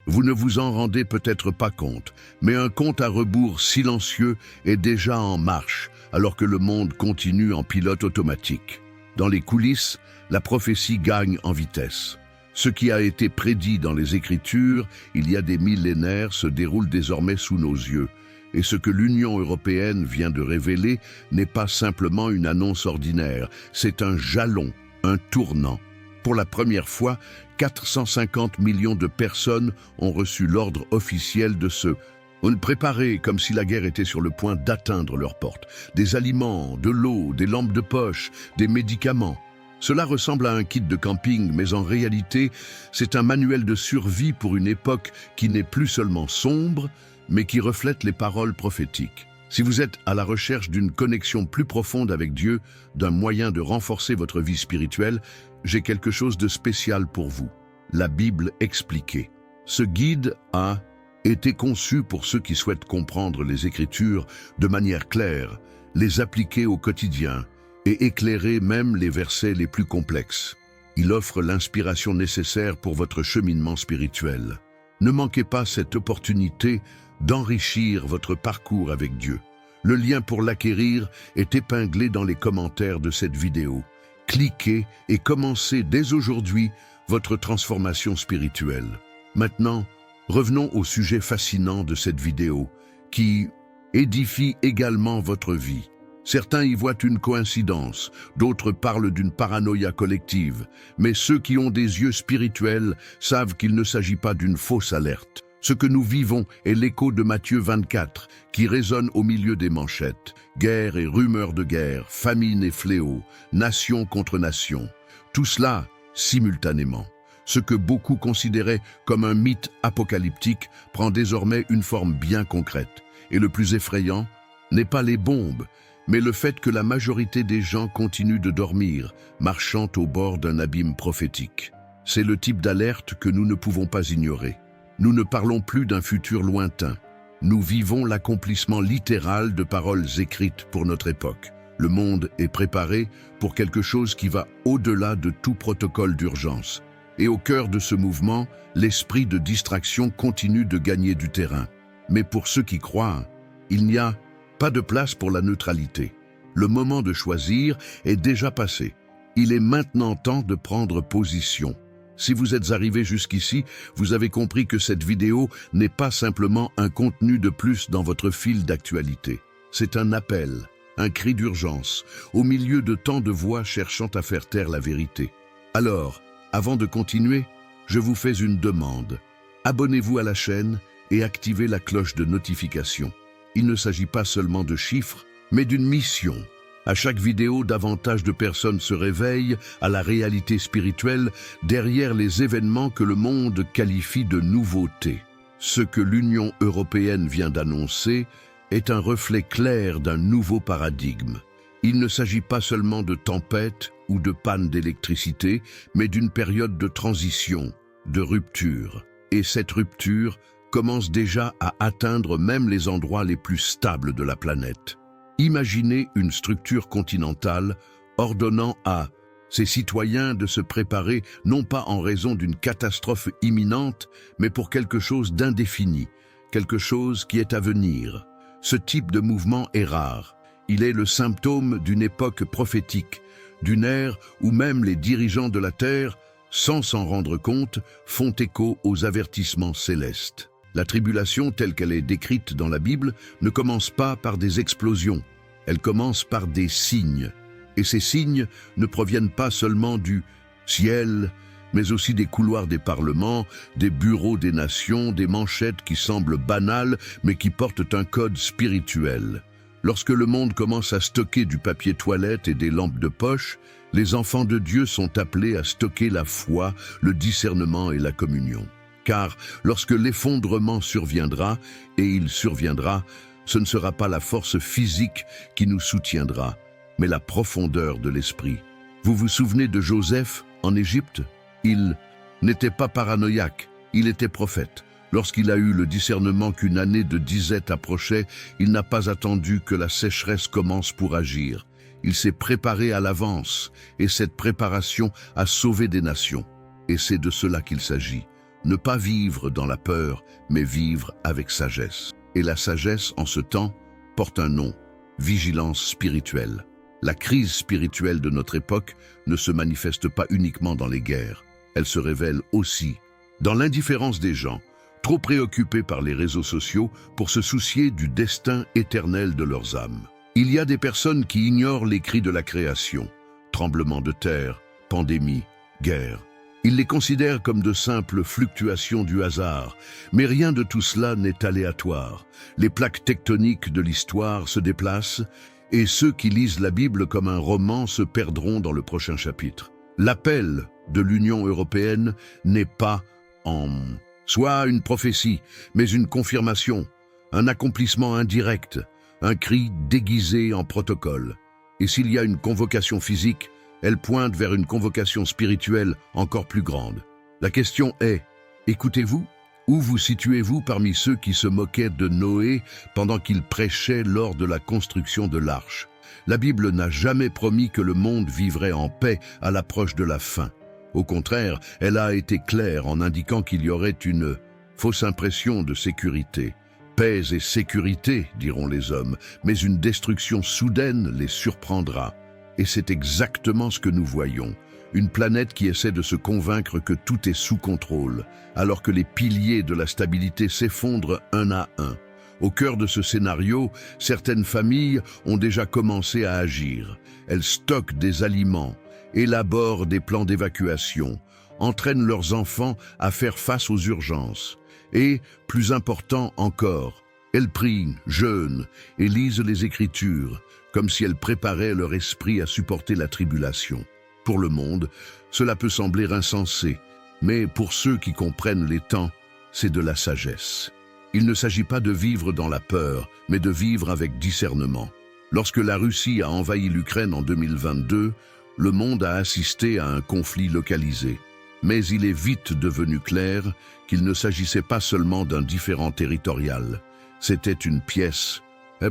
Vous ne vous en rendez peut-être pas compte, mais un compte à rebours silencieux est déjà en marche, alors que le monde continue en pilote automatique. Dans les coulisses, la prophétie gagne en vitesse. Ce qui a été prédit dans les Écritures, il y a des millénaires, se déroule désormais sous nos yeux. Et ce que l'Union européenne vient de révéler n'est pas simplement une annonce ordinaire, c'est un jalon, un tournant. Pour la première fois, 450 millions de personnes ont reçu l'ordre officiel de se préparer comme si la guerre était sur le point d'atteindre leurs portes. Des aliments, de l'eau, des lampes de poche, des médicaments. Cela ressemble à un kit de camping, mais en réalité, c'est un manuel de survie pour une époque qui n'est plus seulement sombre, mais qui reflète les paroles prophétiques. Si vous êtes à la recherche d'une connexion plus profonde avec Dieu, d'un moyen de renforcer votre vie spirituelle, j'ai quelque chose de spécial pour vous. La Bible expliquée. Ce guide a été conçu pour ceux qui souhaitent comprendre les Écritures de manière claire, les appliquer au quotidien et éclairer même les versets les plus complexes. Il offre l'inspiration nécessaire pour votre cheminement spirituel. Ne manquez pas cette opportunité d'enrichir votre parcours avec Dieu. Le lien pour l'acquérir est épinglé dans les commentaires de cette vidéo. Cliquez et commencez dès aujourd'hui votre transformation spirituelle. Maintenant, revenons au sujet fascinant de cette vidéo, qui édifie également votre vie. Certains y voient une coïncidence, d'autres parlent d'une paranoïa collective, mais ceux qui ont des yeux spirituels savent qu'il ne s'agit pas d'une fausse alerte. Ce que nous vivons est l'écho de Matthieu 24, qui résonne au milieu des manchettes. Guerre et rumeurs de guerre, famine et fléau, nation contre nation. Tout cela simultanément. Ce que beaucoup considéraient comme un mythe apocalyptique prend désormais une forme bien concrète. Et le plus effrayant n'est pas les bombes, mais le fait que la majorité des gens continuent de dormir, marchant au bord d'un abîme prophétique. C'est le type d'alerte que nous ne pouvons pas ignorer. Nous ne parlons plus d'un futur lointain. Nous vivons l'accomplissement littéral de paroles écrites pour notre époque. Le monde est préparé pour quelque chose qui va au-delà de tout protocole d'urgence. Et au cœur de ce mouvement, l'esprit de distraction continue de gagner du terrain. Mais pour ceux qui croient, il n'y a pas de place pour la neutralité. Le moment de choisir est déjà passé. Il est maintenant temps de prendre position. Si vous êtes arrivé jusqu'ici, vous avez compris que cette vidéo n'est pas simplement un contenu de plus dans votre fil d'actualité. C'est un appel, un cri d'urgence, au milieu de tant de voix cherchant à faire taire la vérité. Alors, avant de continuer, je vous fais une demande. Abonnez-vous à la chaîne et activez la cloche de notification. Il ne s'agit pas seulement de chiffres, mais d'une mission. À chaque vidéo, davantage de personnes se réveillent à la réalité spirituelle derrière les événements que le monde qualifie de nouveautés. Ce que l'Union européenne vient d'annoncer est un reflet clair d'un nouveau paradigme. Il ne s'agit pas seulement de tempêtes ou de panne d'électricité, mais d'une période de transition, de rupture. Et cette rupture commence déjà à atteindre même les endroits les plus stables de la planète. Imaginez une structure continentale ordonnant à ses citoyens de se préparer non pas en raison d'une catastrophe imminente, mais pour quelque chose d'indéfini, quelque chose qui est à venir. Ce type de mouvement est rare. Il est le symptôme d'une époque prophétique, d'une ère où même les dirigeants de la Terre, sans s'en rendre compte, font écho aux avertissements célestes. La tribulation telle qu'elle est décrite dans la Bible ne commence pas par des explosions, elle commence par des signes. Et ces signes ne proviennent pas seulement du ciel, mais aussi des couloirs des parlements, des bureaux des nations, des manchettes qui semblent banales, mais qui portent un code spirituel. Lorsque le monde commence à stocker du papier toilette et des lampes de poche, les enfants de Dieu sont appelés à stocker la foi, le discernement et la communion. Car lorsque l'effondrement surviendra, et il surviendra, ce ne sera pas la force physique qui nous soutiendra, mais la profondeur de l'esprit. Vous vous souvenez de Joseph en Égypte? Il n'était pas paranoïaque, il était prophète. Lorsqu'il a eu le discernement qu'une année de disette approchait, il n'a pas attendu que la sécheresse commence pour agir. Il s'est préparé à l'avance, et cette préparation a sauvé des nations. Et c'est de cela qu'il s'agit. Ne pas vivre dans la peur, mais vivre avec sagesse. Et la sagesse, en ce temps, porte un nom, vigilance spirituelle. La crise spirituelle de notre époque ne se manifeste pas uniquement dans les guerres. Elle se révèle aussi dans l'indifférence des gens, trop préoccupés par les réseaux sociaux pour se soucier du destin éternel de leurs âmes. Il y a des personnes qui ignorent les cris de la création, tremblements de terre, pandémie, guerre. Ils les considèrent comme de simples fluctuations du hasard, mais rien de tout cela n'est aléatoire. Les plaques tectoniques de l'histoire se déplacent, et ceux qui lisent la Bible comme un roman se perdront dans le prochain chapitre. L'appel de l'Union européenne n'est pas en soit une prophétie, mais une confirmation, un accomplissement indirect, un cri déguisé en protocole. Et s'il y a une convocation physique, elle pointe vers une convocation spirituelle encore plus grande. La question est, écoutez-vous? Où vous situez-vous parmi ceux qui se moquaient de Noé pendant qu'il prêchait lors de la construction de l'arche? La Bible n'a jamais promis que le monde vivrait en paix à l'approche de la fin. Au contraire, elle a été claire en indiquant qu'il y aurait une fausse impression de sécurité. Paix et sécurité, diront les hommes, mais une destruction soudaine les surprendra. Et c'est exactement ce que nous voyons. Une planète qui essaie de se convaincre que tout est sous contrôle, alors que les piliers de la stabilité s'effondrent un à un. Au cœur de ce scénario, certaines familles ont déjà commencé à agir. Elles stockent des aliments, élaborent des plans d'évacuation, entraînent leurs enfants à faire face aux urgences. Et, plus important encore, elles prient, jeûnent et lisent les Écritures, comme si elles préparaient leur esprit à supporter la tribulation. Pour le monde, cela peut sembler insensé, mais pour ceux qui comprennent les temps, c'est de la sagesse. Il ne s'agit pas de vivre dans la peur, mais de vivre avec discernement. Lorsque la Russie a envahi l'Ukraine en 2022, le monde a assisté à un conflit localisé. Mais il est vite devenu clair qu'il ne s'agissait pas seulement d'un différend territorial. C'était une pièce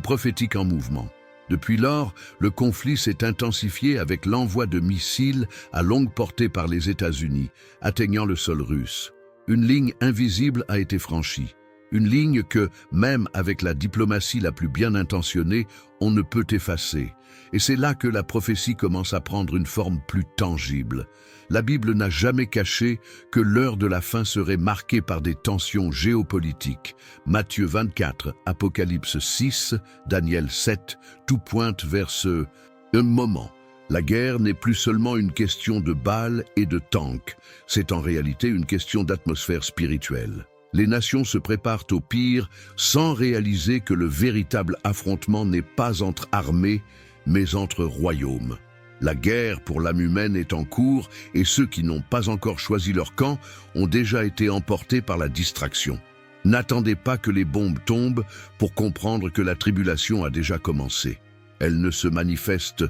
prophétique en mouvement. Depuis lors, le conflit s'est intensifié avec l'envoi de missiles à longue portée par les États-Unis, atteignant le sol russe. Une ligne invisible a été franchie. Une ligne que, même avec la diplomatie la plus bien intentionnée, on ne peut effacer. Et c'est là que la prophétie commence à prendre une forme plus tangible. La Bible n'a jamais caché que l'heure de la fin serait marquée par des tensions géopolitiques. Matthieu 24, Apocalypse 6, Daniel 7, tout pointe vers ce moment. La guerre n'est plus seulement une question de balles et de tanks, c'est en réalité une question d'atmosphère spirituelle. Les nations se préparent au pire sans réaliser que le véritable affrontement n'est pas entre armées, mais entre royaumes. La guerre pour l'âme humaine est en cours et ceux qui n'ont pas encore choisi leur camp ont déjà été emportés par la distraction. N'attendez pas que les bombes tombent pour comprendre que la tribulation a déjà commencé. Elle ne se manifeste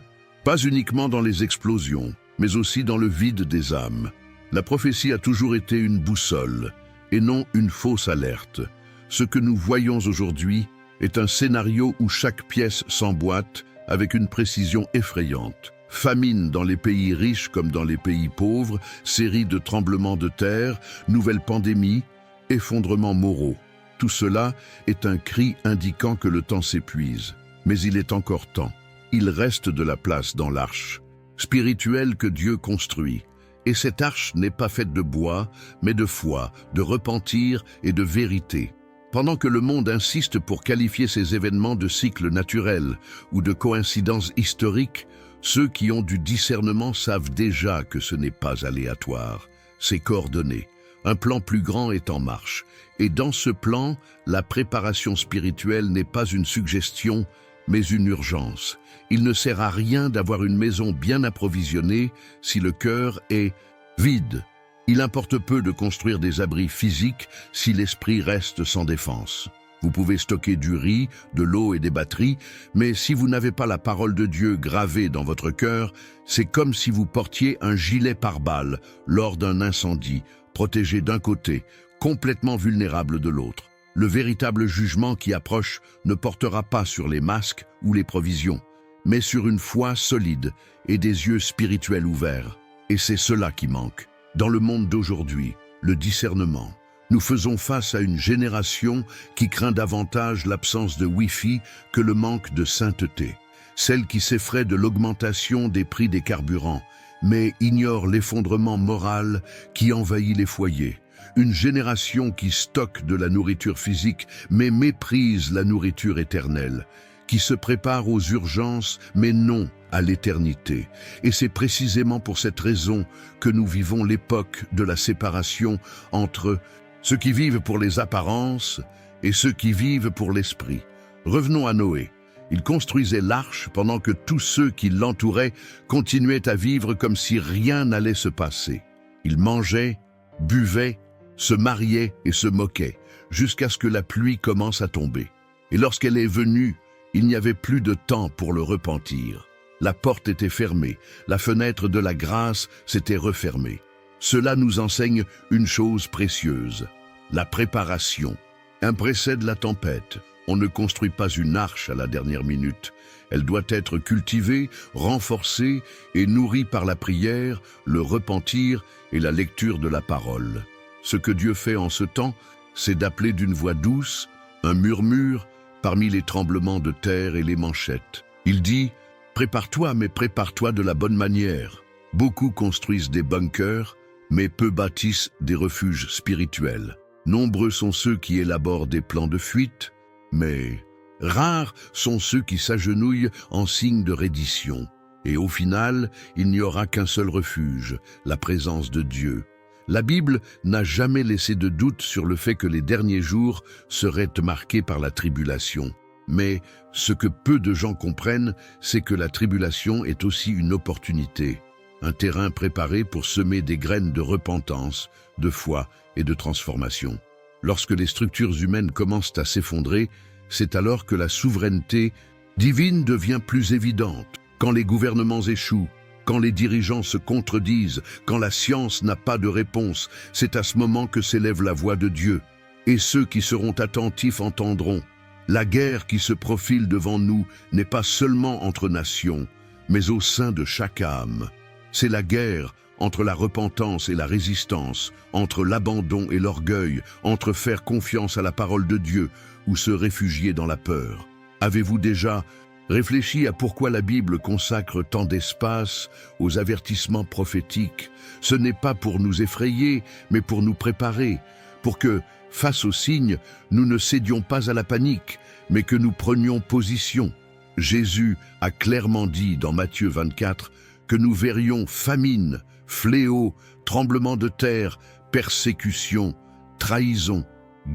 pas uniquement dans les explosions, mais aussi dans le vide des âmes. La prophétie a toujours été une boussole et non une fausse alerte. Ce que nous voyons aujourd'hui est un scénario où chaque pièce s'emboîte avec une précision effrayante. Famine dans les pays riches comme dans les pays pauvres, série de tremblements de terre, nouvelles pandémies, effondrements moraux. Tout cela est un cri indiquant que le temps s'épuise. Mais il est encore temps. Il reste de la place dans l'arche spirituelle que Dieu construit. Et cette arche n'est pas faite de bois, mais de foi, de repentir et de vérité. Pendant que le monde insiste pour qualifier ces événements de cycles naturels ou de coïncidences historiques, ceux qui ont du discernement savent déjà que ce n'est pas aléatoire, c'est coordonné. Un plan plus grand est en marche. Et dans ce plan, la préparation spirituelle n'est pas une suggestion, mais une urgence. Il ne sert à rien d'avoir une maison bien approvisionnée si le cœur est vide. Il importe peu de construire des abris physiques si l'esprit reste sans défense. Vous pouvez stocker du riz, de l'eau et des batteries, mais si vous n'avez pas la parole de Dieu gravée dans votre cœur, c'est comme si vous portiez un gilet pare-balles lors d'un incendie, protégé d'un côté, complètement vulnérable de l'autre. Le véritable jugement qui approche ne portera pas sur les masques ou les provisions, mais sur une foi solide et des yeux spirituels ouverts. Et c'est cela qui manque. Dans le monde d'aujourd'hui, le discernement. Nous faisons face à une génération qui craint davantage l'absence de Wi-Fi que le manque de sainteté. Celle qui s'effraie de l'augmentation des prix des carburants, mais ignore l'effondrement moral qui envahit les foyers. Une génération qui stocke de la nourriture physique, mais méprise la nourriture éternelle, qui se prépare aux urgences, mais non à l'éternité. Et c'est précisément pour cette raison que nous vivons l'époque de la séparation entre ceux qui vivent pour les apparences et ceux qui vivent pour l'esprit. Revenons à Noé. Il construisait l'arche pendant que tous ceux qui l'entouraient continuaient à vivre comme si rien n'allait se passer. Ils mangeaient, buvaient, se mariaient et se moquaient, jusqu'à ce que la pluie commence à tomber. Et lorsqu'elle est venue, il n'y avait plus de temps pour le repentir. La porte était fermée, la fenêtre de la grâce s'était refermée. Cela nous enseigne une chose précieuse, la préparation. Un précède la tempête. On ne construit pas une arche à la dernière minute. Elle doit être cultivée, renforcée et nourrie par la prière, le repentir et la lecture de la parole. Ce que Dieu fait en ce temps, c'est d'appeler d'une voix douce, un murmure, parmi les tremblements de terre et les manchettes. Il dit « Prépare-toi, mais prépare-toi de la bonne manière ». Beaucoup construisent des bunkers, mais peu bâtissent des refuges spirituels. Nombreux sont ceux qui élaborent des plans de fuite, mais rares sont ceux qui s'agenouillent en signe de reddition. Et au final, il n'y aura qu'un seul refuge, la présence de Dieu. La Bible n'a jamais laissé de doute sur le fait que les derniers jours seraient marqués par la tribulation. Mais ce que peu de gens comprennent, c'est que la tribulation est aussi une opportunité, un terrain préparé pour semer des graines de repentance, de foi et de transformation. Lorsque les structures humaines commencent à s'effondrer, c'est alors que la souveraineté divine devient plus évidente. Quand les gouvernements échouent, quand les dirigeants se contredisent, quand la science n'a pas de réponse, c'est à ce moment que s'élève la voix de Dieu. Et ceux qui seront attentifs entendront. La guerre qui se profile devant nous n'est pas seulement entre nations, mais au sein de chaque âme. C'est la guerre entre la repentance et la résistance, entre l'abandon et l'orgueil, entre faire confiance à la parole de Dieu ou se réfugier dans la peur. Avez-vous déjà réfléchi à pourquoi la Bible consacre tant d'espace aux avertissements prophétiques? Ce n'est pas pour nous effrayer, mais pour nous préparer, pour que, face aux signes, nous ne cédions pas à la panique, mais que nous prenions position. Jésus a clairement dit dans Matthieu 24 que nous verrions famine, fléau, tremblement de terre, persécution, trahison,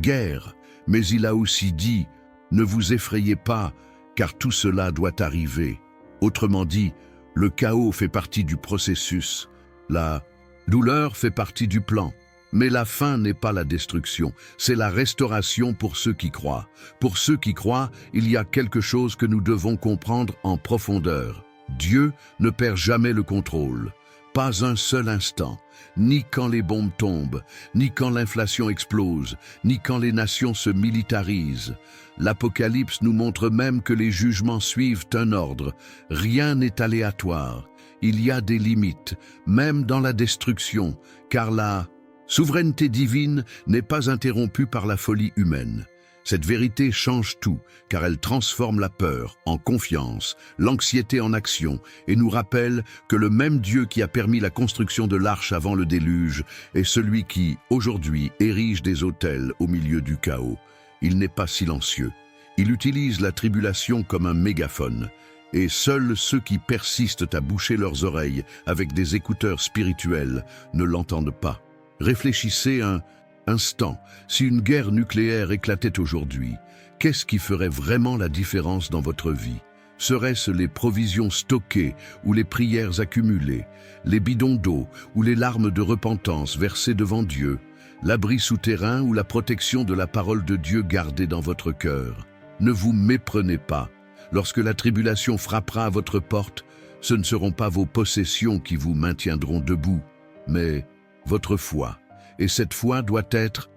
guerre. Mais il a aussi dit « Ne vous effrayez pas, car tout cela doit arriver ». Autrement dit, le chaos fait partie du processus, la douleur fait partie du plan. Mais la fin n'est pas la destruction, c'est la restauration pour ceux qui croient. Pour ceux qui croient, il y a quelque chose que nous devons comprendre en profondeur. Dieu ne perd jamais le contrôle. Pas un seul instant, ni quand les bombes tombent, ni quand l'inflation explose, ni quand les nations se militarisent. L'Apocalypse nous montre même que les jugements suivent un ordre. Rien n'est aléatoire. Il y a des limites, même dans la destruction, car la souveraineté divine n'est pas interrompue par la folie humaine. Cette vérité change tout, car elle transforme la peur en confiance, l'anxiété en action, et nous rappelle que le même Dieu qui a permis la construction de l'arche avant le déluge est celui qui, aujourd'hui, érige des autels au milieu du chaos. Il n'est pas silencieux. Il utilise la tribulation comme un mégaphone, et seuls ceux qui persistent à boucher leurs oreilles avec des écouteurs spirituels ne l'entendent pas. Réfléchissez un instant, si une guerre nucléaire éclatait aujourd'hui, qu'est-ce qui ferait vraiment la différence dans votre vie? Serait-ce les provisions stockées ou les prières accumulées, les bidons d'eau ou les larmes de repentance versées devant Dieu, l'abri souterrain ou la protection de la parole de Dieu gardée dans votre cœur? Ne vous méprenez pas. Lorsque la tribulation frappera à votre porte, ce ne seront pas vos possessions qui vous maintiendront debout, mais votre foi. Et cette foi doit être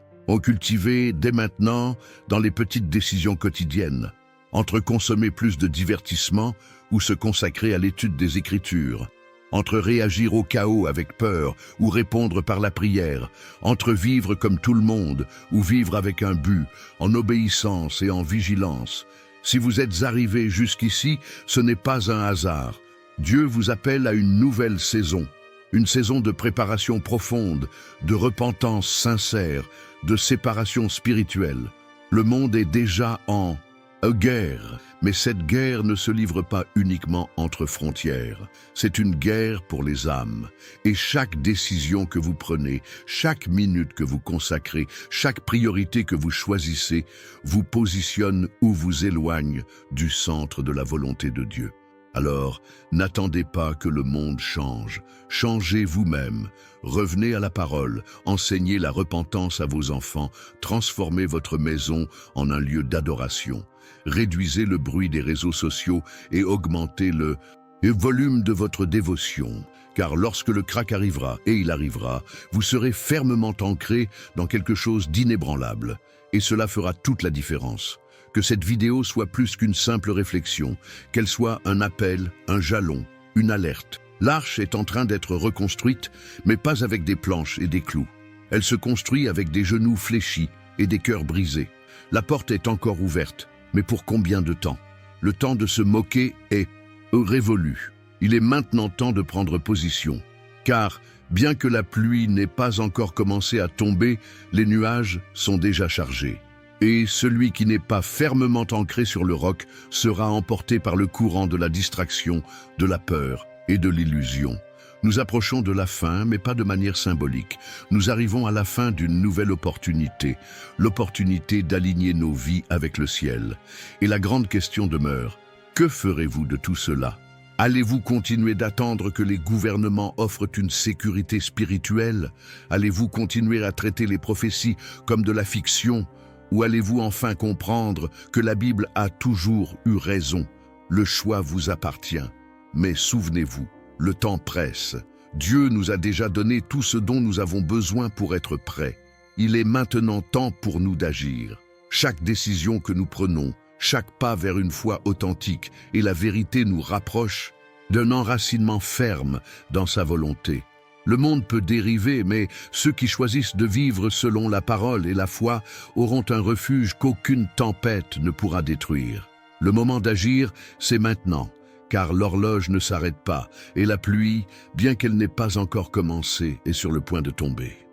cultivée dès maintenant dans les petites décisions quotidiennes, entre consommer plus de divertissement ou se consacrer à l'étude des Écritures, entre réagir au chaos avec peur ou répondre par la prière, entre vivre comme tout le monde ou vivre avec un but, en obéissance et en vigilance. Si vous êtes arrivé jusqu'ici, ce n'est pas un hasard. Dieu vous appelle à une nouvelle saison. Une saison de préparation profonde, de repentance sincère, de séparation spirituelle. Le monde est déjà en guerre, mais cette guerre ne se livre pas uniquement entre frontières. C'est une guerre pour les âmes. Et chaque décision que vous prenez, chaque minute que vous consacrez, chaque priorité que vous choisissez, vous positionne ou vous éloigne du centre de la volonté de Dieu. Alors, n'attendez pas que le monde change. Changez vous-même. Revenez à la parole. Enseignez la repentance à vos enfants. Transformez votre maison en un lieu d'adoration. Réduisez le bruit des réseaux sociaux et augmentez le volume de votre dévotion. Car lorsque le crack arrivera, et il arrivera, vous serez fermement ancré dans quelque chose d'inébranlable. Et cela fera toute la différence. Que cette vidéo soit plus qu'une simple réflexion, qu'elle soit un appel, un jalon, une alerte. L'arche est en train d'être reconstruite, mais pas avec des planches et des clous. Elle se construit avec des genoux fléchis et des cœurs brisés. La porte est encore ouverte, mais pour combien de temps? Le temps de se moquer est révolu. Il est maintenant temps de prendre position. Car, bien que la pluie n'ait pas encore commencé à tomber, les nuages sont déjà chargés. Et celui qui n'est pas fermement ancré sur le roc sera emporté par le courant de la distraction, de la peur et de l'illusion. Nous approchons de la fin, mais pas de manière symbolique. Nous arrivons à la fin d'une nouvelle opportunité, l'opportunité d'aligner nos vies avec le ciel. Et la grande question demeure, que ferez-vous de tout cela? Allez-vous continuer d'attendre que les gouvernements offrent une sécurité spirituelle? Allez-vous continuer à traiter les prophéties comme de la fiction? Ou allez-vous enfin comprendre que la Bible a toujours eu raison? Le choix vous appartient. Mais souvenez-vous, le temps presse. Dieu nous a déjà donné tout ce dont nous avons besoin pour être prêts. Il est maintenant temps pour nous d'agir. Chaque décision que nous prenons, chaque pas vers une foi authentique et la vérité nous rapproche d'un enracinement ferme dans sa volonté. Le monde peut dériver, mais ceux qui choisissent de vivre selon la parole et la foi auront un refuge qu'aucune tempête ne pourra détruire. Le moment d'agir, c'est maintenant, car l'horloge ne s'arrête pas et la pluie, bien qu'elle n'ait pas encore commencé, est sur le point de tomber.